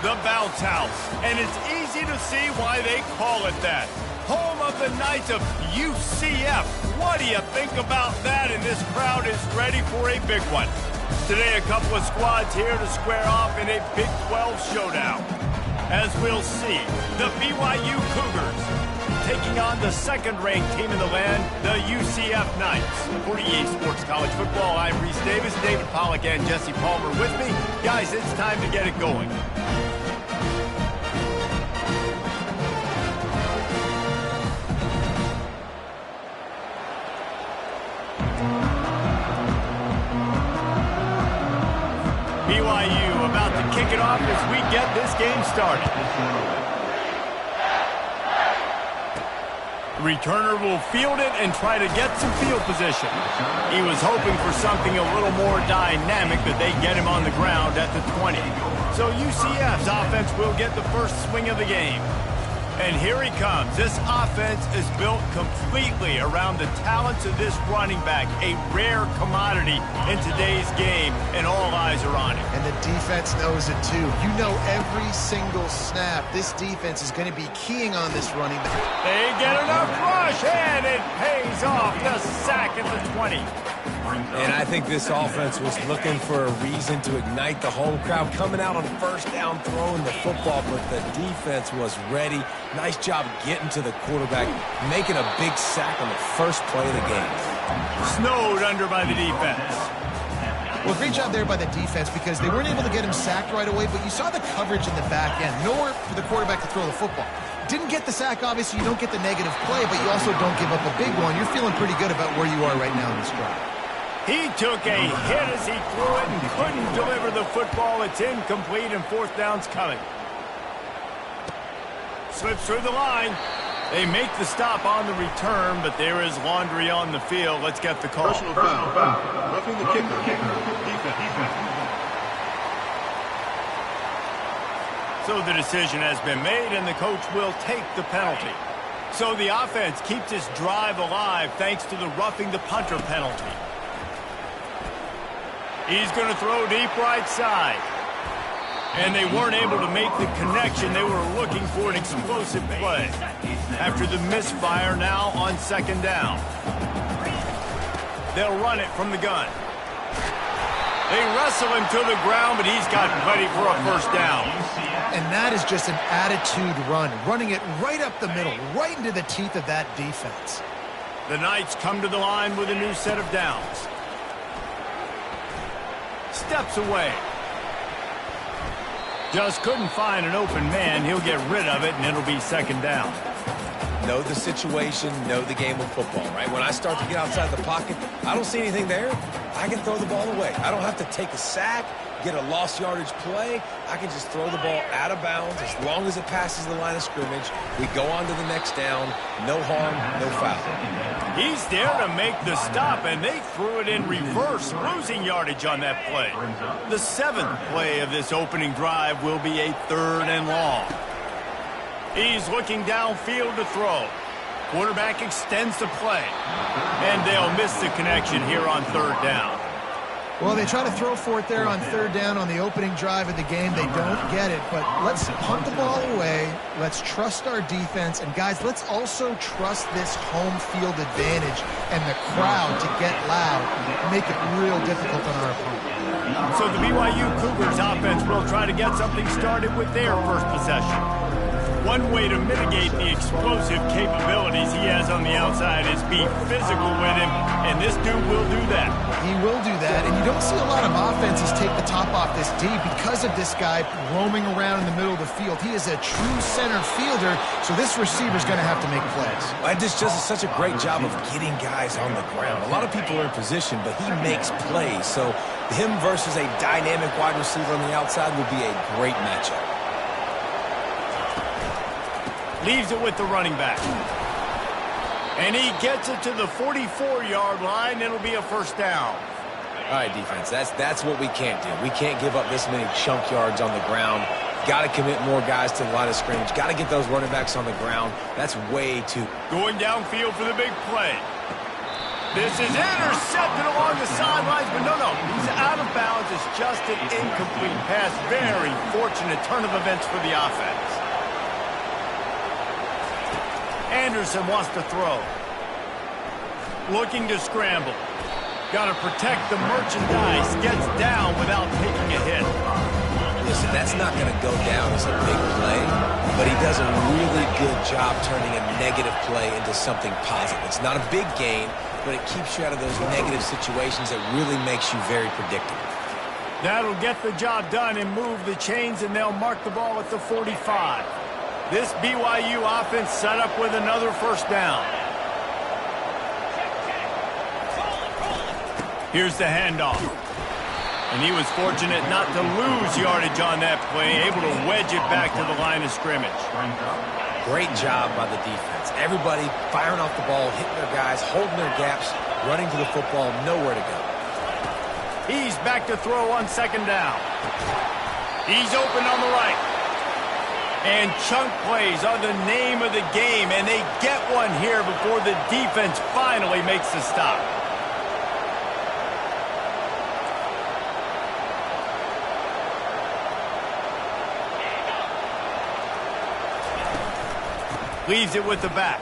The Bounce House, and it's easy to see why they call it that. Home of the Knights of UCF. What do you think about that? And this crowd is ready for a big one. Today, a couple of squads here to square off in a Big 12 showdown. As we'll see, the BYU Cougars taking on the second-ranked team in the land, the UCF Knights. For EA Sports College Football, I'm Reese Davis, David Pollack, and Jesse Palmer with me. Guys, it's time to get it going. BYU about to kick it off as we get this game started. The returner will field it and try to get some field position. He was hoping for something a little more dynamic, but they get him on the ground at the 20. So UCF's offense will get the first swing of the game. And here he comes. This offense is built completely around the talents of this running back, a rare commodity in today's game, and all eyes are on him. And the defense knows it too. You know every single snap, this defense is going to be keying on this running back. They get enough rush, and it pays off. The sack at the 20. And I think this offense was looking for a reason to ignite the home crowd, coming out on first down, throwing the football, but the defense was ready. Nice job getting to the quarterback, making a big sack on the first play of the game. Snowed under by the defense. Well, great job there by the defense because they weren't able to get him sacked right away, but you saw the coverage in the back end. Nowhere for the quarterback to throw the football. Didn't get the sack, obviously. You don't get the negative play, but you also don't give up a big one. You're feeling pretty good about where you are right now in this drive. He took a hit as he threw it and couldn't deliver the football. It's incomplete and fourth down's coming. Slips through the line. They make the stop on the return, but there is laundry on the field. Let's get the call. Personal foul. Roughing the kicker. Defense. So the decision has been made, and the coach will take the penalty. So the offense keeps this drive alive thanks to the roughing the punter penalty. He's going to throw deep right side. And they weren't able to make the connection. They were looking for an explosive play. After the misfire, now on second down. They'll run it from the gun. They wrestle him to the ground, but he's got plenty for a first down. And that is just an attitude run, running it right up the middle, right into the teeth of that defense. The Knights come to the line with a new set of downs. Steps away. Just couldn't find an open man. He'll get rid of it, and it'll be second down. Know the situation, know the game of football, right? When I start to get outside the pocket, I don't see anything there. I can throw the ball away. I don't have to take a sack, get a lost yardage play. I can just throw the ball out of bounds as long as it passes the line of scrimmage. We go on to the next down. No harm, no foul. He's there to make the stop, and they threw it in reverse, losing yardage on that play. The seventh play of this opening drive will be a third and long. He's looking downfield to throw. Quarterback extends the play, and they'll miss the connection here on third down. Well, they try to throw for it there on third down on the opening drive of the game. They don't get it, but let's punt the ball away. Let's trust our defense. And, guys, let's also trust this home field advantage and the crowd to get loud and make it real difficult on our opponent. So the BYU Cougars offense will try to get something started with their first possession. One way to mitigate the explosive capabilities he has on the outside is be physical with him, and this dude will do that. He will do that, and you don't see a lot of offenses take the top off this D because of this guy roaming around in the middle of the field. He is a true center fielder, so this receiver's going to have to make plays. And this does such a great job of getting guys on the ground. A lot of people are in position, but he makes plays, so him versus a dynamic wide receiver on the outside will be a great matchup. Leaves it with the running back. And he gets it to the 44-yard line. It'll be a first down. All right, defense, that's what we can't do. We can't give up this many chunk yards on the ground. Got to commit more guys to the line of scrimmage. Got to get those running backs on the ground. That's way too. Going downfield for the big play. This is intercepted along the sidelines, but no, he's out of bounds. It's just an incomplete pass. Very fortunate turn of events for the offense. Anderson wants to throw. Looking to scramble. Got to protect the merchandise. Gets down without taking a hit. Listen, that's not going to go down as a big play, but he does a really good job turning a negative play into something positive. It's not a big gain, but it keeps you out of those negative situations that really makes you very predictable. That'll get the job done and move the chains, and they'll mark the ball at the 45. This BYU offense set up with another first down. Here's the handoff. And he was fortunate not to lose yardage on that play, able to wedge it back to the line of scrimmage. Great job by the defense. Everybody firing off the ball, hitting their guys, holding their gaps, running to the football, nowhere to go. He's back to throw on second down. He's open on the right. And chunk plays are the name of the game, and they get one here before the defense finally makes the stop. Leaves it with the back.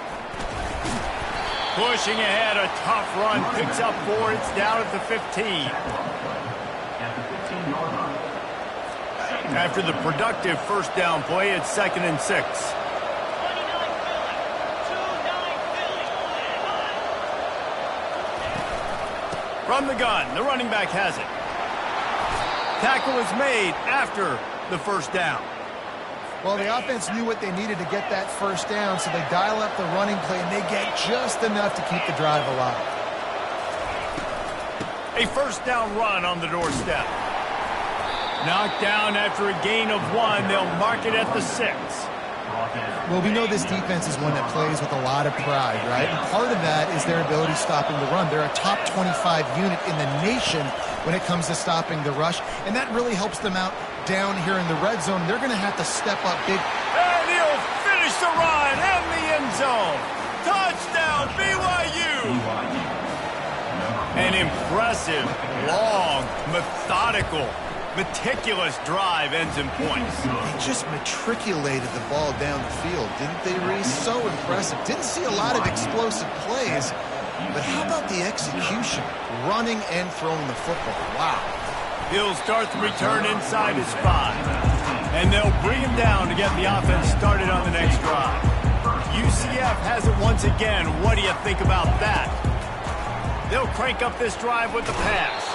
Pushing ahead, a tough run. Picks up 4. It's down at the 15. After the productive first down play, it's 2nd and 6. From the gun, the running back has it. Tackle is made after the first down. Well, the offense knew what they needed to get that first down, so they dial up the running play, and they get just enough to keep the drive alive. A first down run on the doorstep. Knocked down after a gain of 1. They'll mark it at the 6. Well, we know this defense is one that plays with a lot of pride, right? And part of that is their ability stopping the run. They're a top 25 unit in the nation when it comes to stopping the rush, and that really helps them out down here in the red zone. They're going to have to step up big. And he'll finish the run and the end zone. Touchdown, BYU. An impressive, long, methodical, meticulous drive ends in points. They just matriculated the ball down the field, didn't they, Reese? So impressive. Didn't see a lot of explosive plays, but how about the execution? Running and throwing the football. Wow. He'll start the return inside his 5. And they'll bring him down to get the offense started on the next drive. UCF has it once again. What do you think about that? They'll crank up this drive with the pass.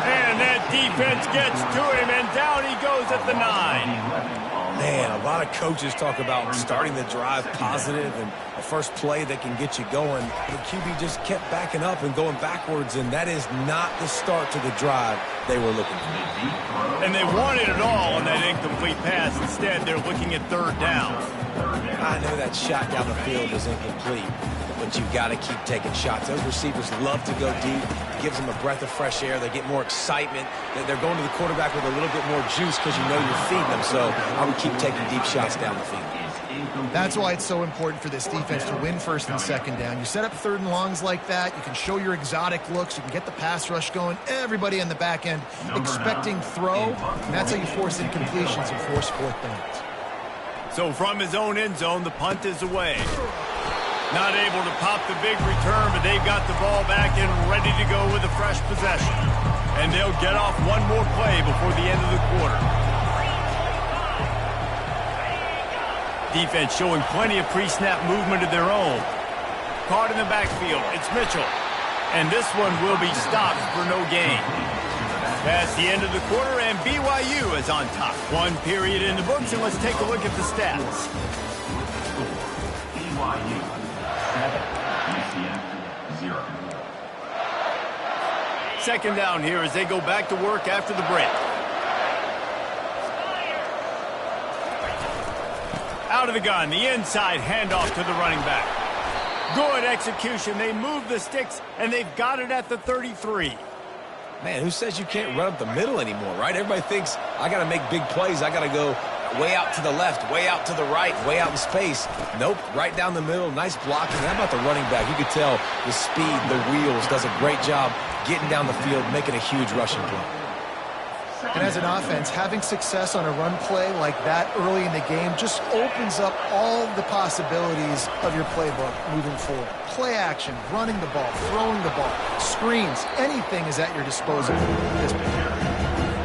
And that defense gets to him, and down he goes at the 9. Man, a lot of coaches talk about starting the drive positive and a first play that can get you going. The QB just kept backing up and going backwards, and that is not the start to the drive they were looking for. And they wanted it all on that incomplete pass. Instead, they're looking at 3rd down. I know that shot down the field is incomplete, but you've got to keep taking shots. Those receivers love to go deep. It gives them a breath of fresh air. They get more excitement. They're going to the quarterback with a little bit more juice because you know you're feeding them. So I would keep taking deep shots down the field. That's why it's so important for this defense to win 1st and 2nd down. You set up 3rd and longs like that. You can show your exotic looks. You can get the pass rush going. Everybody in the back end expecting throw. And that's how you force incompletions and force 4th downs. So from his own end zone, the punt is away. Not able to pop the big return, but they've got the ball back and ready to go with a fresh possession. And they'll get off one more play before the end of the quarter. Defense showing plenty of pre-snap movement of their own. Caught in the backfield, it's Mitchell. And this one will be stopped for no gain. That's the end of the quarter, and BYU is on top. 1 period in the books, and let's take a look at the stats. BYU 7, UCF 0. 2nd down here as they go back to work after the break. Out of the gun, the inside handoff to the running back. Good execution. They move the sticks, and they've got it at the 33. Man, who says you can't run up the middle anymore, right? Everybody thinks, I got to make big plays. I got to go way out to the left, way out to the right, way out in space. Nope, right down the middle. Nice blocking. How about the running back? You could tell the speed, the wheels, does a great job getting down the field, making a huge rushing play. And as an offense, having success on a run play like that early in the game just opens up all the possibilities of your playbook moving forward. Play action, running the ball, throwing the ball, screens, anything is at your disposal at this point.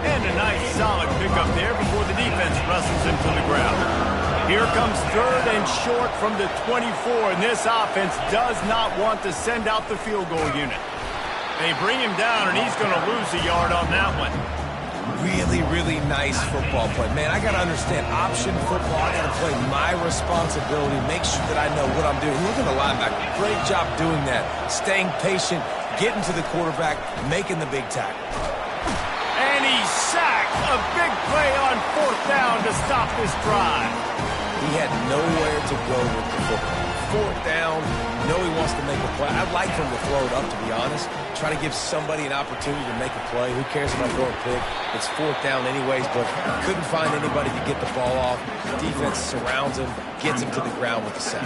And a nice solid pickup there before the defense wrestles him to the ground. Here comes 3rd and short from the 24, and this offense does not want to send out the field goal unit. They bring him down, and he's going to lose a yard on that one. Really, really nice football play. Man, I got to understand option football. I got to play my responsibility, make sure that I know what I'm doing. Look at the linebacker. Great job doing that. Staying patient, getting to the quarterback, making the big tackle. And he's sacked. A big play on 4th down to stop this drive. He had nowhere to go with the football. 4th down, know he wants to make a play. I'd like for him to throw it up, to be honest. Try to give somebody an opportunity to make a play. Who cares if I throw a pick? It's 4th down anyways, but couldn't find anybody to get the ball off. Defense surrounds him, gets him to the ground with the sack.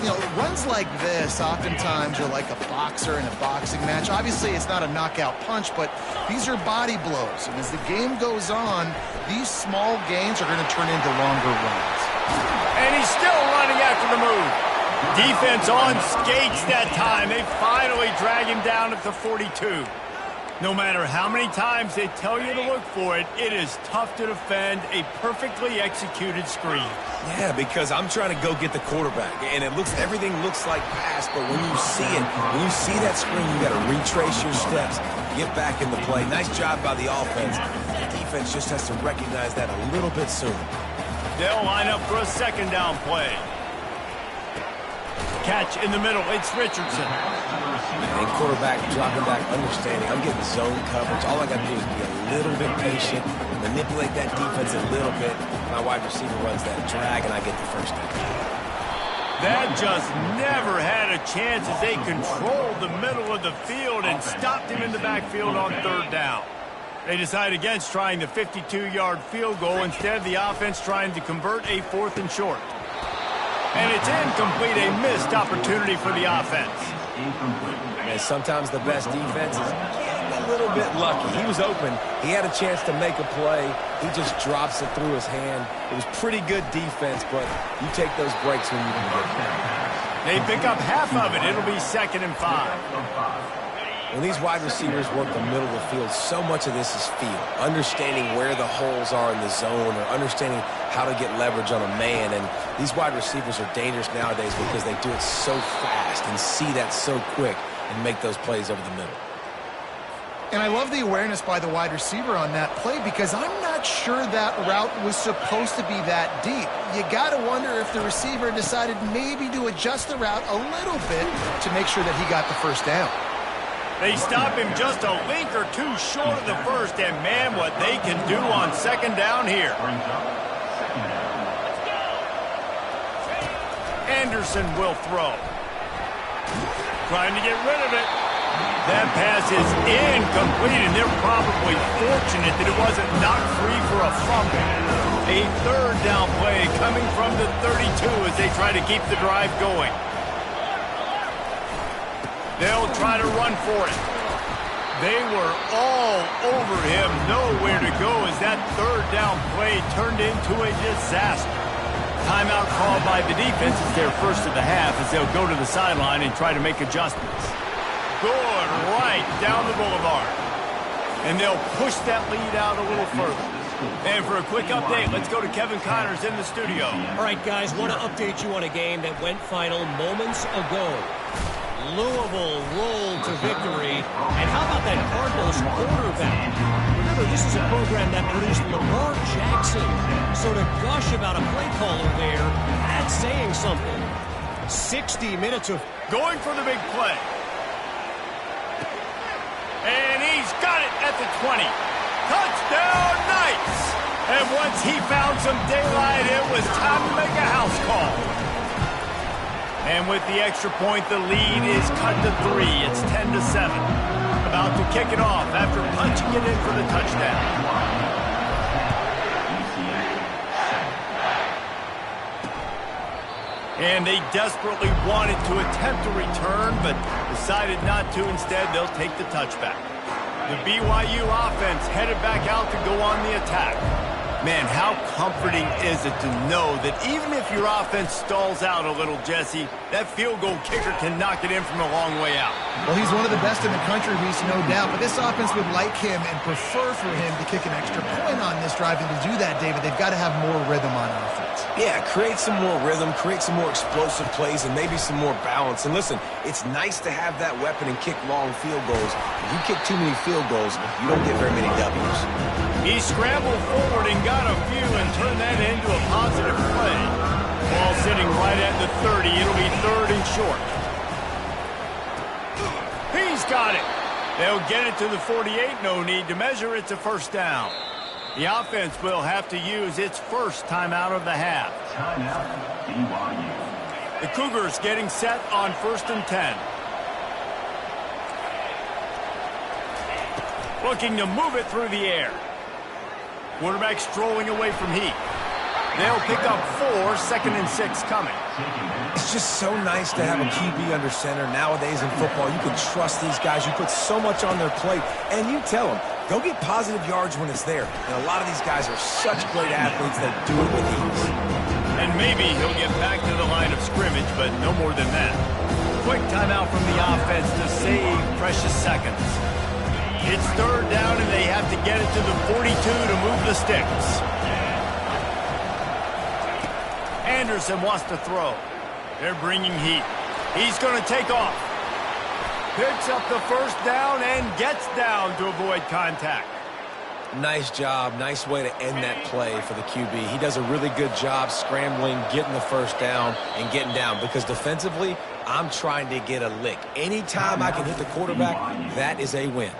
You know, runs like this oftentimes are like a boxer in a boxing match. Obviously, it's not a knockout punch, but these are body blows. And as the game goes on, these small gains are going to turn into longer runs. And he's still running after the move. Defense on skates that time. They finally drag him down at the 42. No matter how many times they tell you to look for it, it is tough to defend a perfectly executed screen. Yeah, because I'm trying to go get the quarterback, and everything looks like pass, but when you see it, when you see that screen, you got to retrace your steps, get back in the play. Nice job by the offense. The defense just has to recognize that a little bit sooner. They'll line up for a 2nd down play. Catch in the middle. It's Richardson. And quarterback dropping back, understanding. I'm getting zone coverage. All I got to do is be a little bit patient, manipulate that defense a little bit. My wide receiver runs that drag, and I get the 1st down. That just never had a chance as they controlled the middle of the field and stopped him in the backfield on 3rd down. They decide against trying the 52-yard field goal instead of the offense trying to convert a 4th and short. And it's incomplete, a missed opportunity for the offense. And sometimes the best defense is getting a little bit lucky. He was open. He had a chance to make a play. He just drops it through his hand. It was pretty good defense, but you take those breaks when you can get them. They pick up half of it. It'll be 2nd and 5. When these wide receivers work the middle of the field, so much of this is feel. Understanding where the holes are in the zone or understanding how to get leverage on a man. And these wide receivers are dangerous nowadays because they do it so fast and see that so quick and make those plays over the middle. And I love the awareness by the wide receiver on that play because I'm not sure that route was supposed to be that deep. You got to wonder if the receiver decided maybe to adjust the route a little bit to make sure that he got the 1st down. They stop him just a link or two short of the 1st, and man, what they can do on 2nd down here. Anderson will throw. Trying to get rid of it. That pass is incomplete, and they're probably fortunate that it wasn't knocked free for a fumble. A 3rd down play coming from the 32 as they try to keep the drive going. They'll try to run for it. They were all over him, nowhere to go as that 3rd down play turned into a disaster. Timeout called by the defense is their 1st of the half as they'll go to the sideline and try to make adjustments. Good right down the boulevard. And they'll push that lead out a little further. And for a quick update, let's go to Kevin Connors in the studio. All right, guys, want to update you on a game that went final moments ago. Louisville rolled to victory. And how about that Cardinals quarterback? Remember, this is a program that produced Lamar Jackson. So to gush about a play caller there, that's saying something. 60 minutes of going for the big play. And he's got it at the 20. Touchdown, Knights! And once he found some daylight, it was time to make a house call. And with the extra point, the lead is cut to 3. It's 10-7. About to kick it off after punching it in for the touchdown. And they desperately wanted to attempt a return, but decided not to. Instead, they'll take the touchback. The BYU offense headed back out to go on the attack. Man, how comforting is it to know that even if your offense stalls out a little, Jesse, that field goal kicker can knock it in from a long way out. Well, he's one of the best in the country, Reese, no doubt. But this offense would like him and prefer for him to kick an extra point on this drive. And to do that, David, they've got to have more rhythm on offense. Yeah, create some more rhythm, create some more explosive plays, and maybe some more balance. And listen, it's nice to have that weapon and kick long field goals. If you kick too many field goals, you don't get very many W's. He scrambled forward and got a few and turned that into a positive play. Ball sitting right at the 30. It'll be 3rd and short. He's got it. They'll get it to the 48. No need to measure. It's a first down. The offense will have to use its first timeout of the half. Timeout, BYU. The Cougars getting set on 1st and 10. Looking to move it through the air. Quarterback strolling away from heat. They'll pick up 4, 2nd and 6 coming. It's just so nice to have a QB under center. Nowadays in football, you can trust these guys. You put so much on their plate, and you tell them, go get positive yards when it's there. And a lot of these guys are such great athletes that do it with ease. And maybe he'll get back to the line of scrimmage, but no more than that. Quick timeout from the offense to save precious seconds. It's 3rd down, and they have to get it to the 42 to move the sticks. Anderson wants to throw. They're bringing heat. He's going to take off. Picks up the first down and gets down to avoid contact. Nice job. Nice way to end that play for the QB. He does a really good job scrambling, getting the first down, and getting down. Because defensively, I'm trying to get a lick. Anytime I can hit the quarterback, that is a win.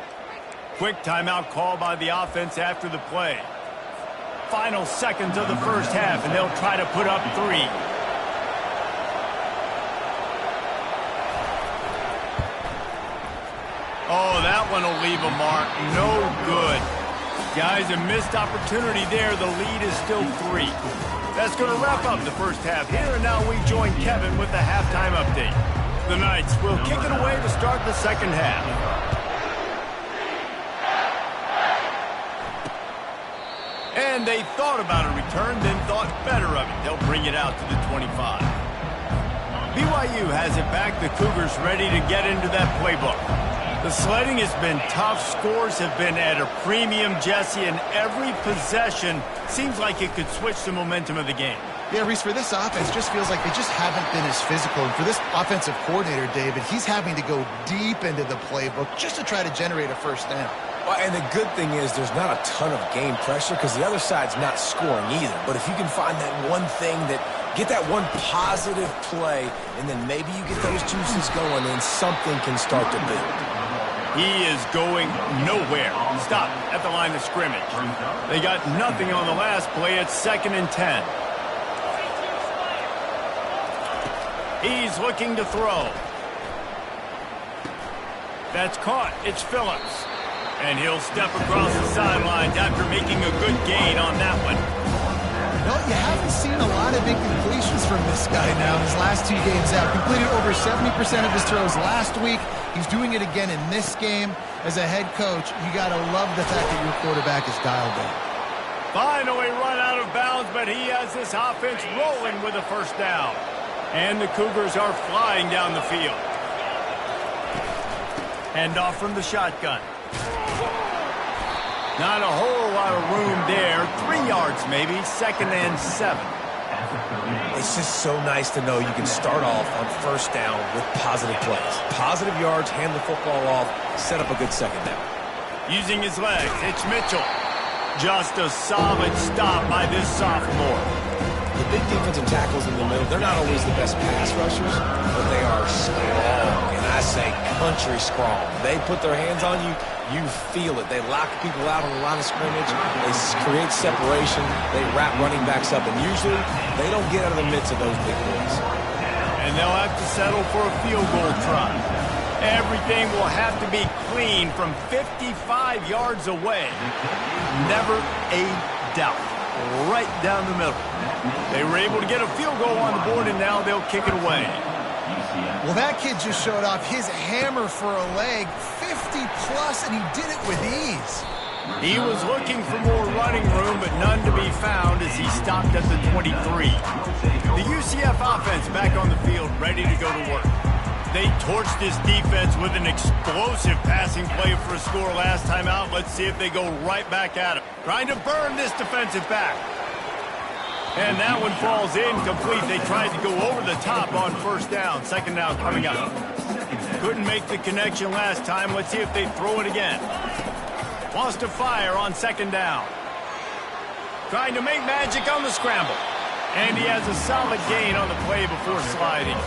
Quick timeout call by the offense after the play. Final seconds of the first half, and they'll try to put up 3. Oh, that one will leave a mark. No good. Guys, a missed opportunity there. The lead is still 3. That's going to wrap up the first half here, and now we join Kevin with the halftime update. The Knights will kick it away to start the second half. And they thought about a return, then thought better of it. They'll bring it out to the 25. BYU has it back. The Cougars ready to get into that playbook. The sledding has been tough. Scores have been at a premium, Jesse, and every possession seems like it could switch the momentum of the game. Yeah, Reese, for this offense, just feels like they just haven't been as physical. And for this offensive coordinator, David, he's having to go deep into the playbook just to try to generate a first down. Well, and the good thing is there's not a ton of game pressure because the other side's not scoring either. But if you can find that one thing get that one positive play, and then maybe you get those juices going, and something can start to build. He is going nowhere. Stop at the line of scrimmage. They got nothing on the last play. It's 2nd and 10. He's looking to throw. That's caught. It's Phillips. And he'll step across the sidelines after making a good gain on that one. Well, you haven't seen a lot of incompletions from this guy now his last 2 games out. Completed over 70% of his throws last week. He's doing it again in this game. As a head coach, you got to love the fact that your quarterback is dialed in. Finally run out of bounds, but he has this offense rolling with a first down. And the Cougars are flying down the field. Handoff from the shotgun. Not a whole lot of room there. 3 yards maybe. 2nd and 7. It's just so nice to know you can start off on first down with positive plays. Positive yards, hand the football off, set up a good second down. Using his legs, it's Mitchell. Just a solid stop by this sophomore. The big defensive tackles in the middle, they're not always the best pass rushers, but they are strong, and I say country strong. They put their hands on you, you feel it. They lock people out on the line of scrimmage. They create separation. They wrap running backs up, and usually they don't get out of the midst of those big boys. And they'll have to settle for a field goal try. Everything will have to be clean from 55 yards away. Never a doubt. Right down the middle. They were able to get a field goal on the board, and now they'll kick it away. Well, that kid just showed off his hammer for a leg, 50-plus, and he did it with ease. He was looking for more running room, but none to be found as he stopped at the 23. The UCF offense back on the field, ready to go to work. They torched this defense with an explosive passing play for a score last time out. Let's see if they go right back at it. Trying to burn this defensive back. And that one falls incomplete. They tried to go over the top on first down. Second down coming up. Couldn't make the connection last time. Let's see if they throw it again. Wants to fire on second down. Trying to make magic on the scramble. And he has a solid gain on the play before sliding.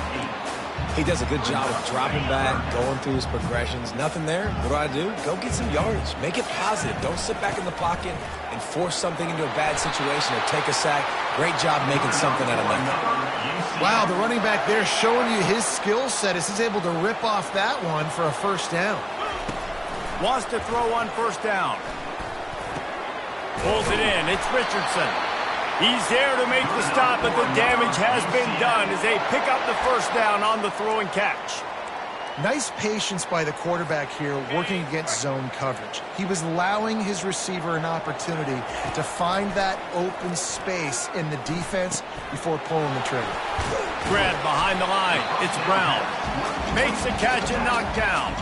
He does a good job of dropping back, going through his progressions. Nothing there. What do? Go get some yardage. Make it positive. Don't sit back in the pocket and force something into a bad situation or take a sack. Great job making something out of nothing. Wow, the running back there showing you his skill set as he's able to rip off that one for a first down. Wants to throw on first down. Pulls it in. It's Richardson. He's there to make the stop, but the damage has been done as they pick up the first down on the throw and catch. Nice patience by the quarterback here working against zone coverage. He was allowing his receiver an opportunity to find that open space in the defense before pulling the trigger. Grab behind the line. It's Brown. Makes the catch and knocked down.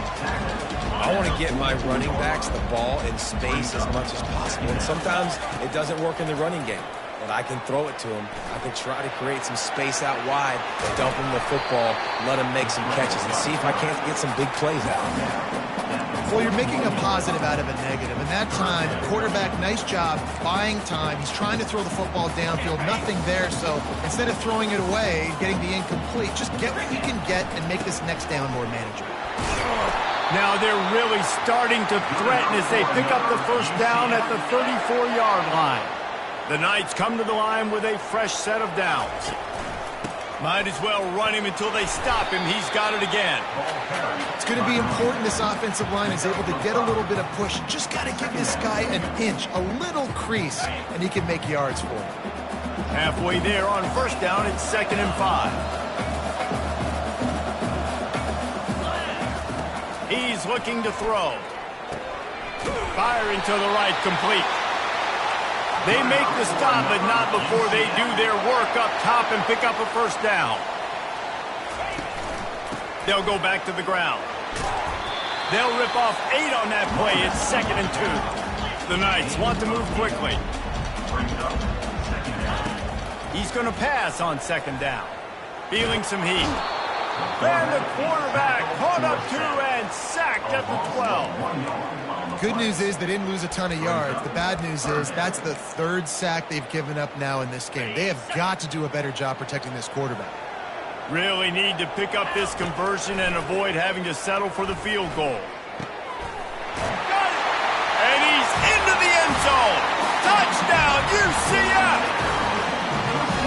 I want to get my running backs the ball in space as much as possible. And sometimes it doesn't work in the running game. But I can throw it to him. I can try to create some space out wide, dump him the football, let him make some catches, and see if I can't get some big plays out of him. Well, you're making a positive out of a negative. And that time, quarterback, nice job buying time. He's trying to throw the football downfield. Nothing there, so instead of throwing it away, getting the incomplete, just get what you can get and make this next down more manageable. Now they're really starting to threaten as they pick up the first down at the 34-yard line. The Knights come to the line with a fresh set of downs. Might as well run him until they stop him. He's got it again. It's going to be important this offensive line is able to get a little bit of push. Just got to give this guy an inch, a little crease, and he can make yards for him. Halfway there on first down, it's 2nd and 5. He's looking to throw. Firing to the right, complete. They make the stop, but not before they do their work up top and pick up a first down. They'll go back to the ground. They'll rip off 8 on that play. It's 2nd and 2. The Knights want to move quickly. He's going to pass on 2nd down. Feeling some heat. And the quarterback caught up 2 and sacked at the 12. Good news is they didn't lose a ton of yards. The bad news is that's the 3rd sack they've given up now in this game. They have got to do a better job protecting this quarterback. Really need to pick up this conversion and avoid having to settle for the field goal. Got it! And he's into the end zone. Touchdown, UCF!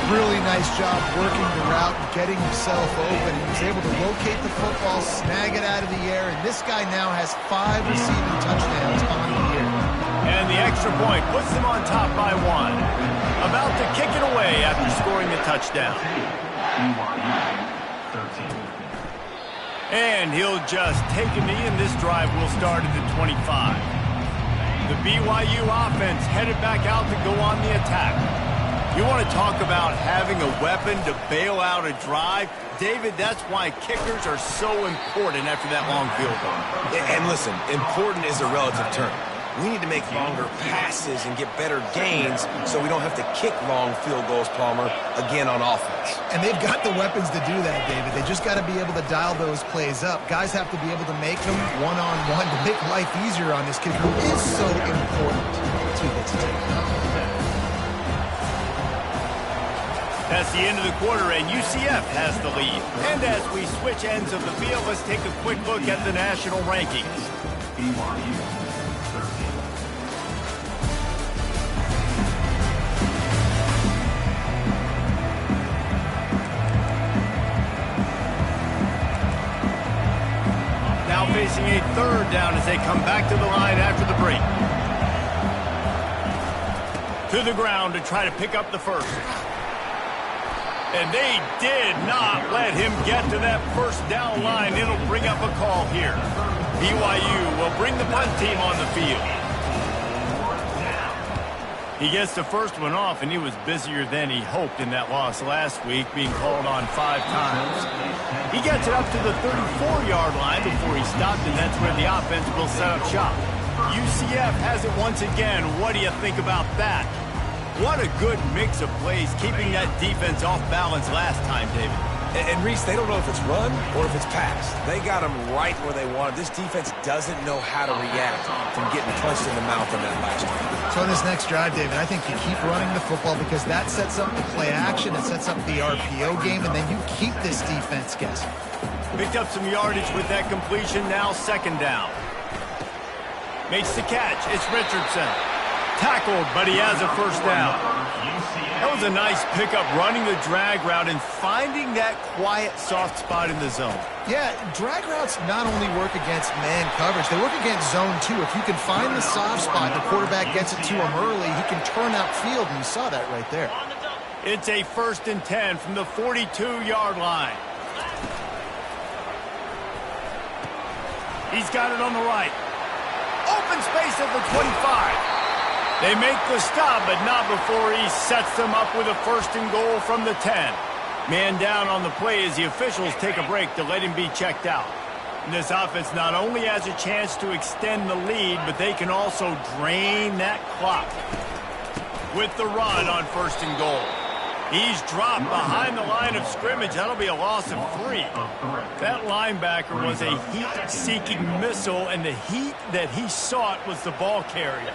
Really nice job working the route, getting himself open. He was able to locate the football, snag it out of the air, and this guy now has 5 receiving touchdowns on the year. And the extra point puts them on top by 1. About to kick it away after scoring the touchdown. And he'll just take a knee, and this drive will start at the 25. The BYU offense headed back out to go on the attack. You want to talk about having a weapon to bail out a drive? David, that's why kickers are so important after that long field goal. And listen, important is a relative term. We need to make longer passes and get better gains so we don't have to kick long field goals, Palmer, again on offense. And they've got the weapons to do that, David. They just got to be able to dial those plays up. Guys have to be able to make them one-on-one to make life easier on this kid who is so important to this team. That's the end of the quarter, and UCF has the lead. And as we switch ends of the field, let's take a quick look at the national rankings. BYU 13. Now facing a 3rd down as they come back to the line after the break. To the ground to try to pick up the first. And they did not let him get to that first down line. It'll bring up a call here. BYU will bring the punt team on the field. He gets the first one off, and he was busier than he hoped in that loss last week, being called on 5 times. He gets it up to the 34-yard line before he stopped, and that's where the offense will set up shop. UCF has it once again. What do you think about that? What a good mix of plays, keeping that defense off balance last time, David. And Reese, they don't know if it's run or if it's pass. They got them right where they want them. This defense doesn't know how to react from getting punched in the mouth in that last one. So in this next drive, David, I think you keep running the football because that sets up the play action, it sets up the RPO game, and then you keep this defense guessing. Picked up some yardage with that completion, now second down. Makes the catch, it's Richardson. Tackled, but he has a first down. That was a nice pickup, running the drag route and finding that quiet, soft spot in the zone. Yeah, drag routes not only work against man coverage, they work against zone too. If you can find the soft spot, the quarterback gets it to him early, he can turn outfield, and you saw that right there. It's a 1st and 10 from the 42-yard line. He's got it on the right. Open space at the 25. They make the stop, but not before he sets them up with a 1st and goal from the 10. Man down on the play as the officials take a break to let him be checked out. And this offense not only has a chance to extend the lead, but they can also drain that clock with the run on 1st and goal. He's dropped behind the line of scrimmage. That'll be a loss of 3. That linebacker was a heat-seeking missile, and the heat that he sought was the ball carrier.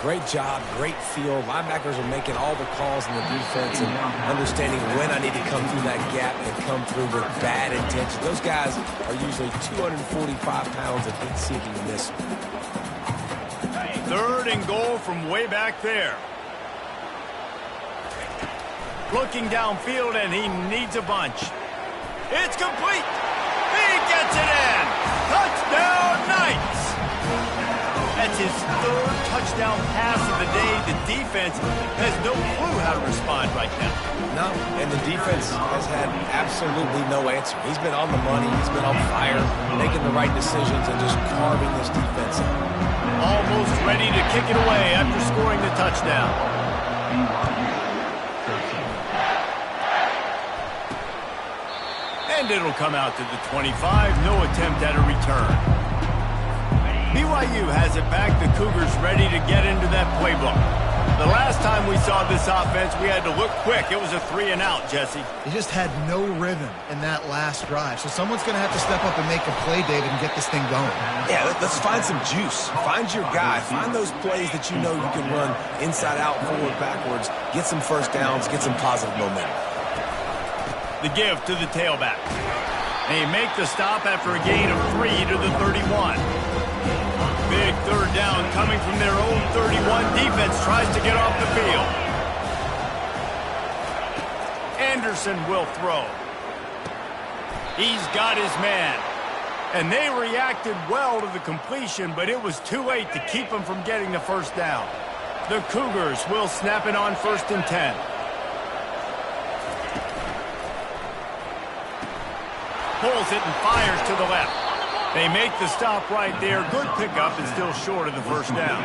Great job, great feel. Linebackers are making all the calls in the defense and understanding when I need to come through that gap and come through with bad intention. Those guys are usually 245 pounds of heat-seeking missile. 3rd and goal from way back there. Looking downfield, and he needs a bunch. It's complete. He gets it in. Touchdown, Knights. That's his 3rd touchdown pass of the day. The defense has no clue how to respond right now. No, and the defense has had absolutely no answer. He's been on the money. He's been on fire, making the right decisions and just carving this defense up. Almost ready to kick it away after scoring the touchdown. And it'll come out to the 25. No attempt at a return. BYU has it back. The Cougars ready to get into that playbook. The last time we saw this offense, we had to look quick. It was a 3-and-out, Jesse. They just had no rhythm in that last drive. So someone's going to have to step up and make a play, David, and get this thing going. Yeah, let's find some juice. Find your guy. Find those plays that you know you can run inside out, forward, backwards. Get some first downs. Get some positive momentum. The give to the tailback. They make the stop after a gain of 3 to the 31. Big 3rd down coming from their own 31. Defense tries to get off the field. Anderson will throw. He's got his man. And they reacted well to the completion, but it was too late to keep him from getting the first down. The Cougars will snap it on 1st and 10. Pulls it and fires to the left. They make the stop right there. Good pickup and still short of the first down.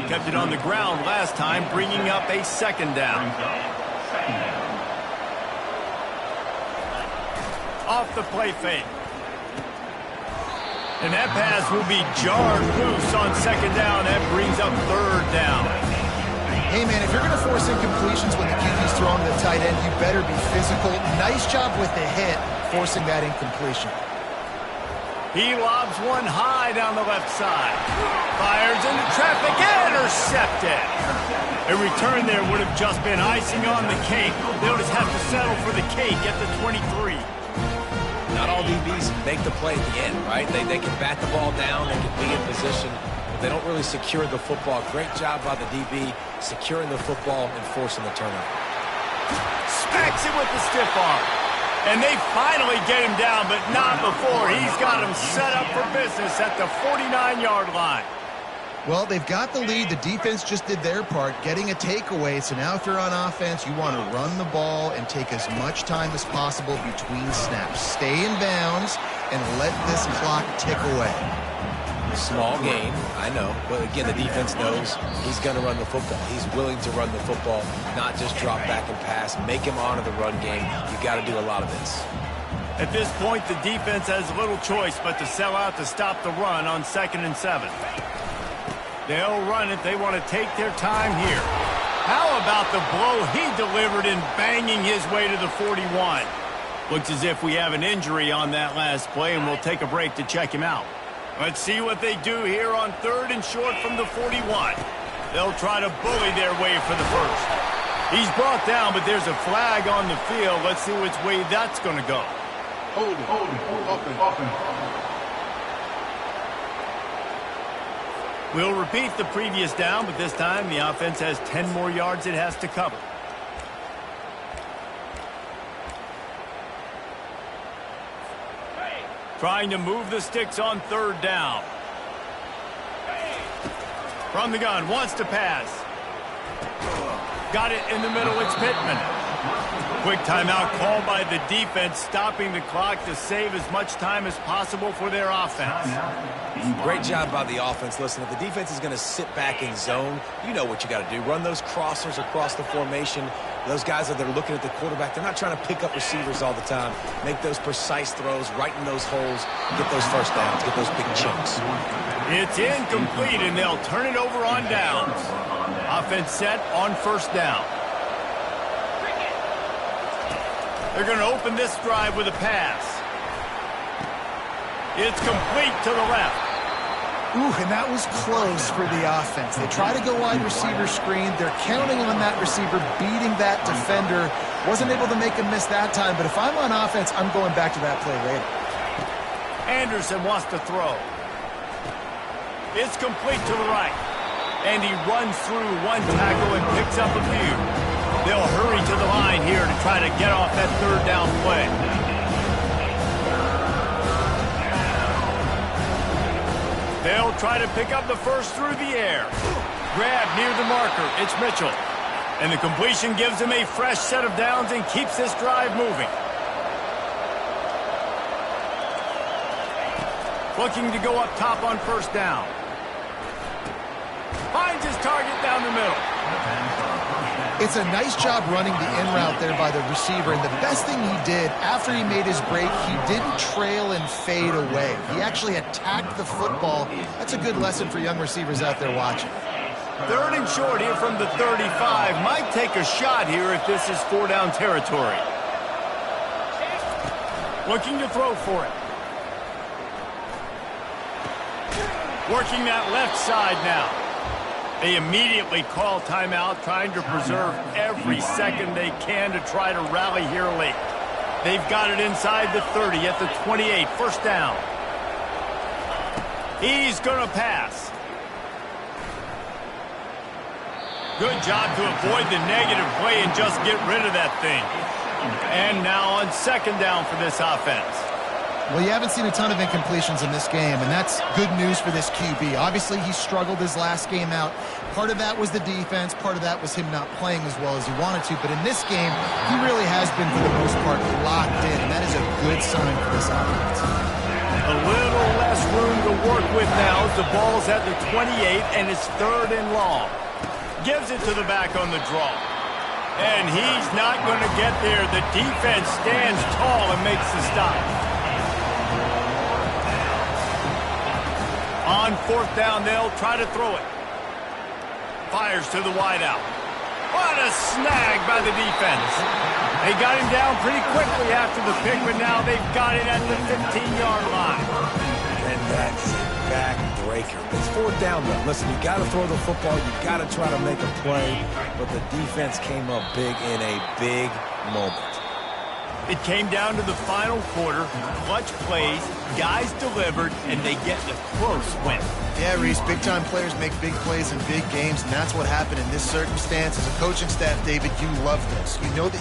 Kept it on the ground last time, bringing up a 2nd down. Off the play fake. And that pass will be jarred loose on 2nd down. That brings up 3rd down. Hey, man, if you're going to force incompletions when the QB's throwing to the tight end, you better be physical. Nice job with the hit, forcing that incompletion. He lobs one high down the left side. Fires into traffic, intercepted. A return there would have just been icing on the cake. They'll just have to settle for the cake at the 23. Not all DBs make the play at the end, right? They can bat the ball down, they can be in position, but they don't really secure the football. Great job by the DB securing the football and forcing the turnover. Smacks it with the stiff arm. And they finally get him down, but not before. He's got him set up for business at the 49-yard line. Well, they've got the lead. The defense just did their part, getting a takeaway. So now if you're on offense, you want to run the ball and take as much time as possible between snaps. Stay in bounds and let this clock tick away. Small game, I know. But again, the defense knows he's going to run the football. He's willing to run the football, not just drop back and pass. Make him honor the run game. You got to do a lot of this. At this point, the defense has little choice but to sell out to stop the run on 2nd and 7. They'll run it. They want to take their time here. How about the blow he delivered in banging his way to the 41? Looks as if we have an injury on that last play, and we'll take a break to check him out. Let's see what they do here on 3rd and short from the 41. They'll try to bully their way for the first. He's brought down, but there's a flag on the field. Let's see which way that's going to go. Hold it. Offense. We'll repeat the previous down, but this time the offense has 10 more yards it has to cover. Trying to move the sticks on 3rd down. From the gun, wants to pass. Got it in the middle, it's Pittman. Quick timeout called by the defense, stopping the clock to save as much time as possible for their offense. Great job by the offense. Listen, if the defense is going to sit back in zone, you know what you got to do. Run those crossers across the formation. Those guys that are looking at the quarterback, they're not trying to pick up receivers all the time. Make those precise throws, right in those holes, get those first downs, get those big chunks. It's incomplete, and they'll turn it over on downs. Offense set on 1st down. They're going to open this drive with a pass. It's complete to the left. Ooh, and that was close for the offense. They try to go wide receiver screen. They're counting on that receiver beating that defender. Wasn't able to make a miss that time, but if I'm on offense, I'm going back to that play later. Anderson wants to throw. It's complete to the right. And he runs through one tackle and picks up a few. They'll hurry to the line here to try to get off that 3rd down play. They'll try to pick up the first through the air. Grab near the marker. It's Mitchell. And the completion gives him a fresh set of downs and keeps this drive moving. Looking to go up top on 1st down. Finds his target down the middle. It's a nice job running the in route there by the receiver, and the best thing he did after he made his break, he didn't trail and fade away. He actually attacked the football. That's a good lesson for young receivers out there watching. 3rd and short here from the 35. Might take a shot here if this is 4-down territory. Looking to throw for it. Working that left side now. They immediately call timeout, trying to preserve every second they can to try to rally here late. They've got it inside the 30 at the 28, 1st down. He's going to pass. Good job to avoid the negative play and just get rid of that thing. And now on 2nd down for this offense. Well, you haven't seen a ton of incompletions in this game, and that's good news for this QB. Obviously, he struggled his last game out. Part of that was the defense. Part of that was him not playing as well as he wanted to. But in this game, he really has been, for the most part, locked in, and that is a good sign for this offense. A little less room to work with now as the ball's at the 28, and it's 3rd and long. Gives it to the back on the draw. And he's not going to get there. The defense stands tall and makes the stop. On 4th down, they'll try to throw it. Fires to the wideout. What a snag by the defense. They got him down pretty quickly after the pick, but now they've got it at the 15-yard line. And that's a back-breaker. It's 4th down, though. Listen, you got to throw the football. You got to try to make a play. But the defense came up big in a big moment. It came down to the final quarter. Clutch plays, guys delivered, and they get the close win. Yeah, Reese, big-time players make big plays in big games, and that's what happened in this circumstance. As a coaching staff, David, you love this. You know that